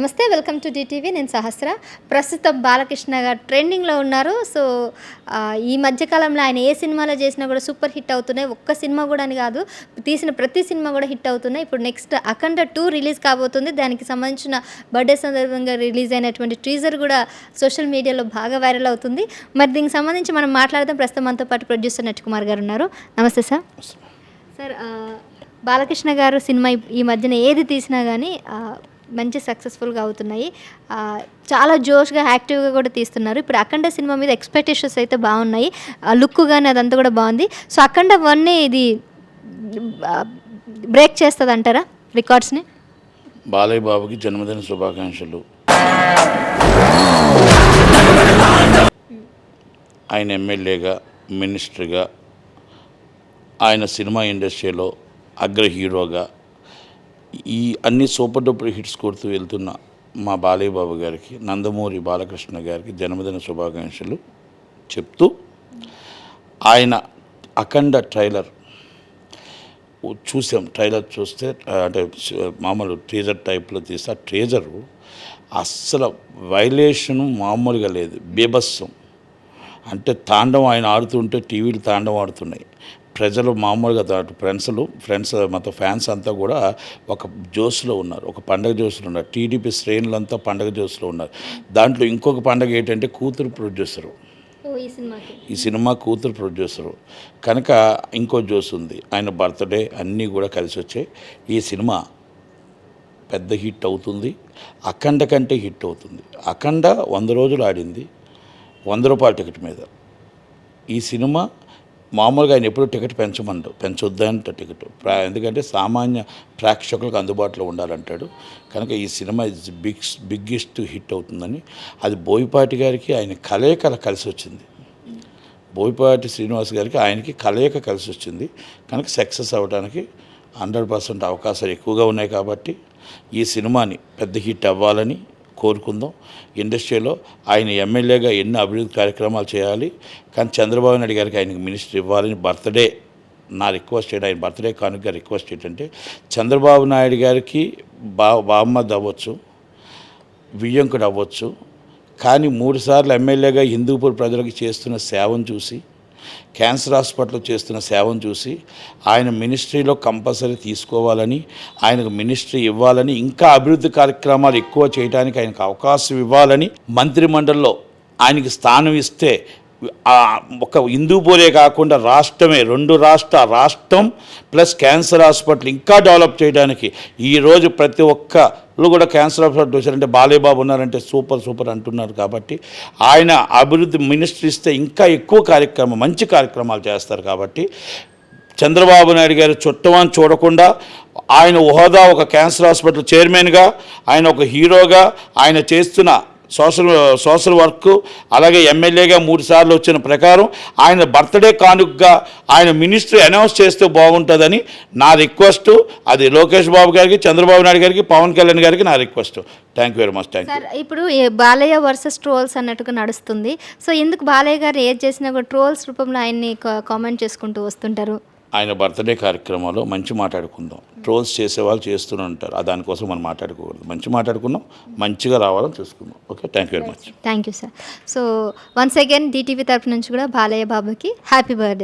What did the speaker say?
నమస్తే, welcome to DTV. నేను సహస్ర. ప్రస్తుతం బాలకృష్ణ గారు ట్రెండింగ్లో ఉన్నారు. సో ఈ మధ్యకాలంలో ఆయన ఏ సినిమాలో చేసినా కూడా సూపర్ హిట్ అవుతున్నాయి. ఒక్క సినిమా కూడా అని కాదు, తీసిన ప్రతి సినిమా కూడా హిట్ అవుతున్నాయి. ఇప్పుడు నెక్స్ట్ అఖండ 2 రిలీజ్ కాబోతుంది. దానికి సంబంధించిన బర్త్డే సందర్భంగా రిలీజ్ అయినటువంటి టీజర్ కూడా సోషల్ మీడియాలో బాగా వైరల్ అవుతుంది. మరి దీనికి సంబంధించి మనం మాట్లాడదాం. ప్రస్తుతం మనతో పాటు ప్రొడ్యూసర్ నట్కుమార్ గారు ఉన్నారు. నమస్తే సార్. సార్, బాలకృష్ణ గారు సినిమా ఈ మధ్యన ఏది తీసినా కానీ మంచి సక్సెస్ఫుల్గా అవుతున్నాయి. చాలా జోష్గా యాక్టివ్గా కూడా తీస్తున్నారు. ఇప్పుడు అఖండ సినిమా మీద ఎక్స్పెక్టేషన్స్ అయితే బాగున్నాయి. లుక్ కానీ అదంతా కూడా బాగుంది. సో అఖండ 1 ఇది బ్రేక్ చేస్తుంది అంటారా రికార్డ్స్ని? బాలయ్య బాబుకి జన్మదిన శుభాకాంక్షలు. ఆయన ఎమ్మెల్యేగా, మినిస్టర్గా, ఆయన సినిమా ఇండస్ట్రీలో అగ్ర హీరోగా ఈ అన్ని సూపర్ డూపర్ హిట్స్ కొడుతూ వెళ్తున్న మా బాలయ్య బాబు గారికి, నందమూరి బాలకృష్ణ గారికి జన్మదిన శుభాకాంక్షలు చెప్తూ, ఆయన అఖండ ట్రైలర్ చూసాం. ట్రైలర్ చూస్తే అంటే మామూలు టీజర్ టైప్లో తీస్తే ఆ ట్రేజరు అస్సలు వైలేషను మామూలుగా లేదు, బీభత్సం. అంటే తాండవం ఆయన ఆడుతుంటే టీవీలు తాండవం ఆడుతున్నాయి. ప్రజలు మామూలుగా ఫ్రెండ్స్ మొత్తం ఫ్యాన్స్ అంతా కూడా ఒక జోస్లో ఉన్నారు, ఒక పండగ జోస్లో ఉన్నారు. టీడీపీ శ్రేణులంతా పండగ జోస్లో ఉన్నారు. దాంట్లో ఇంకొక పండగ ఏంటంటే కూతురు ప్రొడ్యూసరు, ఈ సినిమా కూతురు ప్రొడ్యూసరు కనుక ఇంకో జోస్ ఉంది. ఆయన బర్త్డే అన్నీ కూడా కలిసి వచ్చాయి. ఈ సినిమా పెద్ద హిట్ అవుతుంది. అఖండ కంటే హిట్ అవుతుంది. అఖండ 100 రోజులు ఆడింది 100 రూపాయల టికెట్ మీద. ఈ సినిమా మామూలుగా ఆయన ఎప్పుడూ టికెట్ పెంచొద్దంట టికెట్, ఎందుకంటే సామాన్య ప్రేక్షకులకు అందుబాటులో ఉండాలంటాడు. కనుక ఈ సినిమా బిగ్గెస్ట్ హిట్ అవుతుందని, అది బోయపాటి గారికి ఆయన కలయిక కలిసి వచ్చింది. బోయపాటి శ్రీనివాస్ గారికి ఆయనకి కలయిక కలిసి వచ్చింది. కనుక సక్సెస్ అవ్వడానికి 100% అవకాశాలు ఎక్కువగా ఉన్నాయి. కాబట్టి ఈ సినిమాని పెద్ద హిట్ అవ్వాలని కోరుకుందాం. ఇండస్ట్రీలో ఆయన ఎమ్మెల్యేగా ఎన్నో అభివృద్ధి కార్యక్రమాలు చేయాలి. కానీ చంద్రబాబు నాయుడు గారికి ఆయనకి మినిస్టర్ ఇవ్వాలని బర్త్డే నా రిక్వెస్ట్ చేయడం. ఆయన బర్త్డే కానుక రిక్వెస్ట్ ఏంటంటే, చంద్రబాబు నాయుడు గారికి బామ్మది అవ్వచ్చు, వియ్యంకుడు అవ్వచ్చు, కానీ 3 సార్లు ఎమ్మెల్యేగా హిందూపూర్ ప్రజలకు చేస్తున్న సేవను చూసి, క్యాన్సర్ హాస్పిటల్ చేస్తున్న సేవను చూసి ఆయన మినిస్ట్రీలో కంపల్సరీ తీసుకోవాలని, ఆయనకు మినిస్ట్రీ ఇవ్వాలని, ఇంకా అభివృద్ధి కార్యక్రమాలు ఎక్కువ చేయడానికి ఆయనకు అవకాశం ఇవ్వాలని, మంత్రిమండలిలో ఆయనకి స్థానం ఇస్తే ఒక హిందూపూరే కాకుండా రాష్ట్రమే, 2 రాష్ట్రం ప్లస్ క్యాన్సర్ హాస్పిటల్ ఇంకా డెవలప్ చేయడానికి, ఈరోజు ప్రతి ఒక్కరు కూడా క్యాన్సర్ హాస్పిటల్ వచ్చారంటే బాలయ్య బాబు ఉన్నారంటే సూపర్ అంటున్నారు. కాబట్టి ఆయన అభివృద్ధి మినిస్ట్రీ ఇస్తే ఇంకా ఎక్కువ మంచి కార్యక్రమాలు చేస్తారు. కాబట్టి చంద్రబాబు నాయుడు గారు చుట్టమని చూడకుండా ఆయన హోదా ఒక క్యాన్సర్ హాస్పిటల్ చైర్మన్గా, ఆయన ఒక హీరోగా, ఆయన చేస్తున్న సోషల్ వర్క్, అలాగే ఎమ్మెల్యేగా 3 సార్లు వచ్చిన ప్రకారం ఆయన బర్త్డే కానుకగా ఆయన మినిస్ట్రీ అనౌన్స్ చేస్తే బాగుంటుందని నా రిక్వెస్ట్. అది లోకేష్ బాబు గారికి, చంద్రబాబు నాయుడు గారికి, పవన్ కళ్యాణ్ గారికి నా request. Thank you very much. Sir, ఇప్పుడు బాలయ్య వర్సెస్ ట్రోల్స్ అన్నట్టుగా నడుస్తుంది. సో ఎందుకు బాలయ్య గారు ఏది చేసినా కూడా ట్రోల్స్ రూపంలో ఆయన్ని కామెంట్ చేసుకుంటూ వస్తుంటారు? ఆయన బర్త్డే కార్యక్రమాల్లో మంచి మాట్లాడుకుందాం. ట్రోల్స్ చేసేవాళ్ళు చేస్తూనే ఉంటారు. దానికోసం మనం మాట్లాడుకోకూడదు. మంచి మాట్లాడుకుందాం, మంచిగా రావాలని చూసుకుందాం. Okay, thank you very much. Thank you sir. So once again DTV తరఫు నుంచి కూడా బాలయ్య బాబుకి హ్యాపీ బర్త్డే.